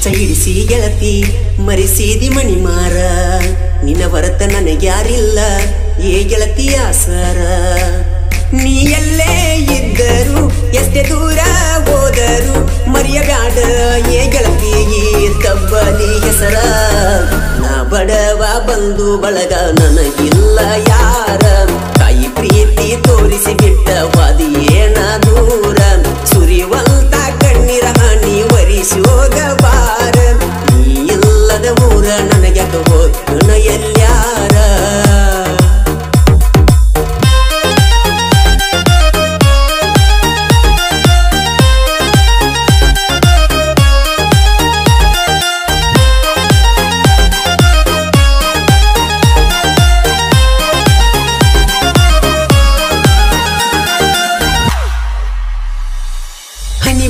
ಹುಚ್ಚ ಹಿಡಿಸಿ ಗೆಳತಿ ಮರಿಸಿದಿ ಮಣಿ ಮಾರ ನಿನ್ನ ಹೊರತ ನನಗ್ಯಾರಿಲ್ಲ ಏ ಗೆಳತಿ ಆಸರ ನೀ ಎಲ್ಲೇ ಇದ್ದರು ಎಷ್ಟೇ ದೂರ ಹೋದರು ಮರೆಯಬ್ಯಾಡ ಏ ಗೆಳತಿ ತಬ್ಬಲಿ ಹೆಸರ ನಾ ಬಡವ ಬಂದು ಬಳಗ ನನಗಿಲ್ಲ ಯಾರ ತಾಯಿ ಪ್ರೀತಿ ತೋರಿಸಿ ಬಿಟ್ಟ ವಾದಿ ಏನ ದೂರ ಸುರಿವಂತ ಕಣ್ಣೀರ ಹನಿ ವರಿಸೋಗಬಾರ ನೀ ಇಲ್ಲದ ಊರ ನನಗ್ಯಾಕ ಹೋಗ್ತನ ಎಲ್ಲ್ಯಾರ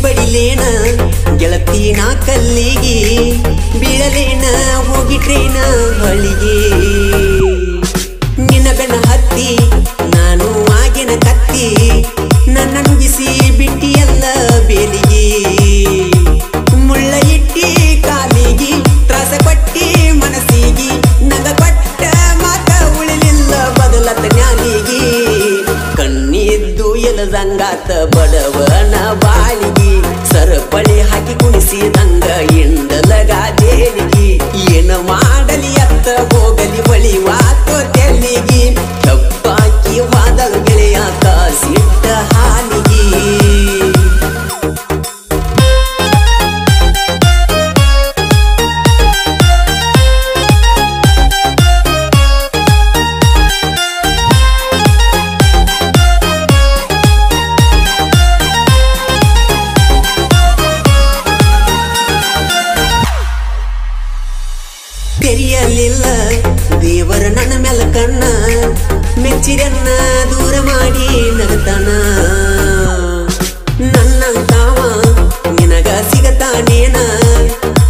ಬಡಿಲೇನ ಗೆಳತಿ ನಾ ಕಲ್ಲಿಗೆ ಬೀಳಲೇನ ಹೋಗಿಟ್ರೇನ ಹಳಿಗೆ ನಿನ್ನ ಬೆನ್ನ ಹತ್ತಿ ನಾನು ಆಗಿನ ಕತ್ತಿ ನನ್ನ ನುಗ್ಗಿಸಿ ಬಿಟ್ಟಿಯಲ್ಲ ಬೇಲಿಗೆ ಮುಳ್ಳ ಇಟ್ಟಿ ಕಾಲಿಗೆ ತ್ರಾಸ ಕೊಟ್ಟಿ ಮನಸ್ಸಿಗೆ ನಗ ಕೊಟ್ಟ ಮಾತ ಉಳಿಲಿಲ್ಲ ಬದಲತ ಜ್ಞಾನಿಗೆ ಕಣ್ಣಿದ್ದು ಎಲದಂಗಾತ ಬಡವನ ಬಾಳಿಗೆ ಸರಪಳಿ ಹಾಕಿ ಕುಣಿಸಿದಂಗ ಇಂಡಲಗ ದೇಲಿಗೆ ಏನ ಮಾಡಲಿ ಅತ್ತ ಹೋಗಲಿ ಬಳಿ ವಾತೋ ತೆಲ್ಲಿಗೆ ತಪ್ಪಾಕಿ ವಾದಲ್ ಗೆಳೆಯ ಕಾಸಿಟ್ಟ ಹಾಲಿಗೆ ತೆರೆಯಲಿಲ್ಲ ದೇವರ ನನ್ನ ಮೇಲೆ ಕಣ್ಣ ಮೆಚ್ಚಿರನ್ನ ದೂರ ಮಾಡಿ ನಗತಾನ ನನ್ನಂತಾವ ನಿನಗ ಸಿಗತಾನೇನ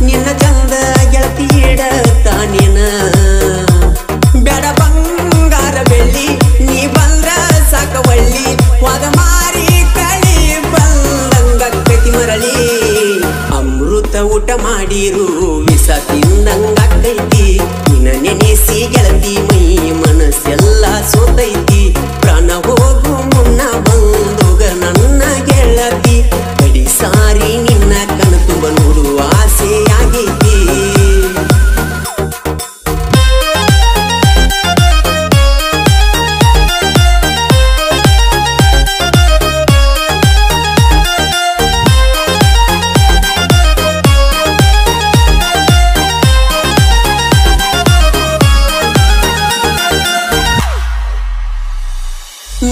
ನಿನ್ನ ಚಂದ ಗೆಳತಿ ಇಡತಾನೇನ ಬೇಡ ಬಂಗಾರ ಬೆಳ್ಳಿ ನೀ ಬಂದ್ರ ಸಾಕವಳ್ಳಿ ವಾದ ಮಾರಿ ಕಳಿ ಬಂದಂಗ ಕತಿ ಮರಳಿ ಅಮೃತ ಊಟ ಮಾಡಿರು ವಿಷ ತಿಂದಂಗಾಕೈತಿ ನಿನ್ನ ನೆನೆಸಿ ಗೆಳತಿ ಮೈ ಮನಸ್ಸೆಲ್ಲ ಸೋತೈತಿ ಪ್ರಾಣ ಹೋಗು ಮುನ್ನ ಬಂದುಗ ನನ್ನ ಗೆಳತಿ ಕಡಿ ಸಾರಿ ನಿನ್ನ ಕಣ ತುಂಬ ನೋಡುವ ಆಸೆಯಾಗೈತಿ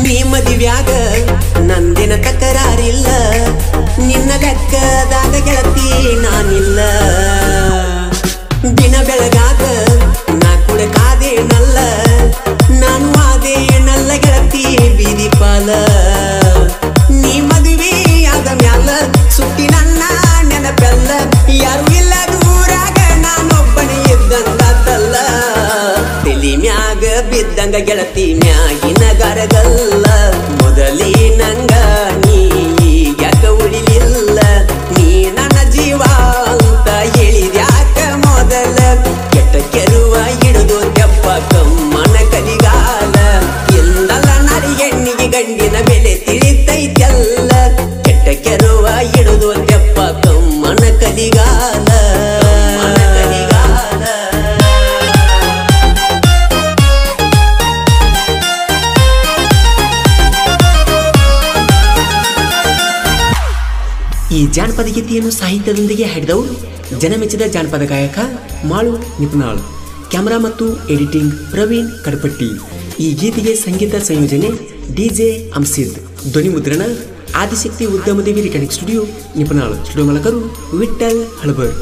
ನೀ ಮದುವ್ಯಾಗ ನಂದಿನ ತಕರಾರಿಲ್ಲ ನಿನ್ನ ಲೆಕ್ಕದಾಗ ಗೆಳತಿ ನಾನಿಲ್ಲ ದಿನ ಬೆಳಗಾಗ ನಾ ಕೂಡ ಕಾದೇನಲ್ಲ ನಾನು ಆದೇನಲ್ಲ ಗೆಳತಿ ಬೀದಿ ಪಾಲ ನೀ ಮದುವೆಯಾದ ಮ್ಯಾಲ ಸುಟ್ಟಿ ನನ್ನ ನೆನಪೆಲ್ಲ ಯಾರು ಇಲ್ಲ ದೂರಾಗ ನಾನೊಬ್ಬನೇ ಇದ್ದಂಗಾತಲ್ಲ ತಲಿ ಮ್ಯಾಗ ಬಿದ್ದಂಗ ಗೆಳತಿ ಮ್ಯಾಗಿನ ಗರಗಲ್ಲ ಮೊದಲೇ ನಂಗ ನೀ ಯಾಕ ಉಳಿಲಿಲ್ಲ ನೀ ನನ್ನ ಜೀವ ಅಂತ ಹೇಳಿದ್ಯಾಕ ಮೊದಲ ಕೆಟ್ಟ ಕೆರುವ ಹಿಡಿದು ತೆಪ್ಪ ಕಮ್ಮನ ಕಲಿಗಾಲ ಎಲ್ಲಲ್ಲ ನರಿ ಹೆಣ್ಣಿಗೆ ಗಂಡಿನ ಬೆಲೆ ತಿಳಿತೈತೆಲ್ಲ ಕೆಟ್ಟ ಕೆರುವ ಹಿಡಿದು ತೆಪ್ಪ ಕಮ್ಮನ ಕಲಿಗಾಲ ಈ ಜಾನಪದ ಗೀತೆಯನ್ನು ಸಾಹಿತ್ಯದೊಂದಿಗೆ ಹಾಡಿದವರು ಜನಮೆಚ್ಚಿದ ಜಾನಪದ ಗಾಯಕ ಮಾಳು ನಿಪುಣಾಳ್, ಕ್ಯಾಮರಾ ಮತ್ತು ಎಡಿಟಿಂಗ್ ಪ್ರವೀಣ್ ಕಡಪಟ್ಟಿ. ಈ ಗೀತೆಗೆ ಸಂಗೀತ ಸಂಯೋಜನೆ ಡಿಜೆ ಅಂಸಿದ್, ಧ್ವನಿ ಮುದ್ರಣ Adishakti ಉದ್ಯಮದೇವಿ recording studio ನಿಪುಣಾಳ್, studio ಮಾಲಕರು Vithal Halabar.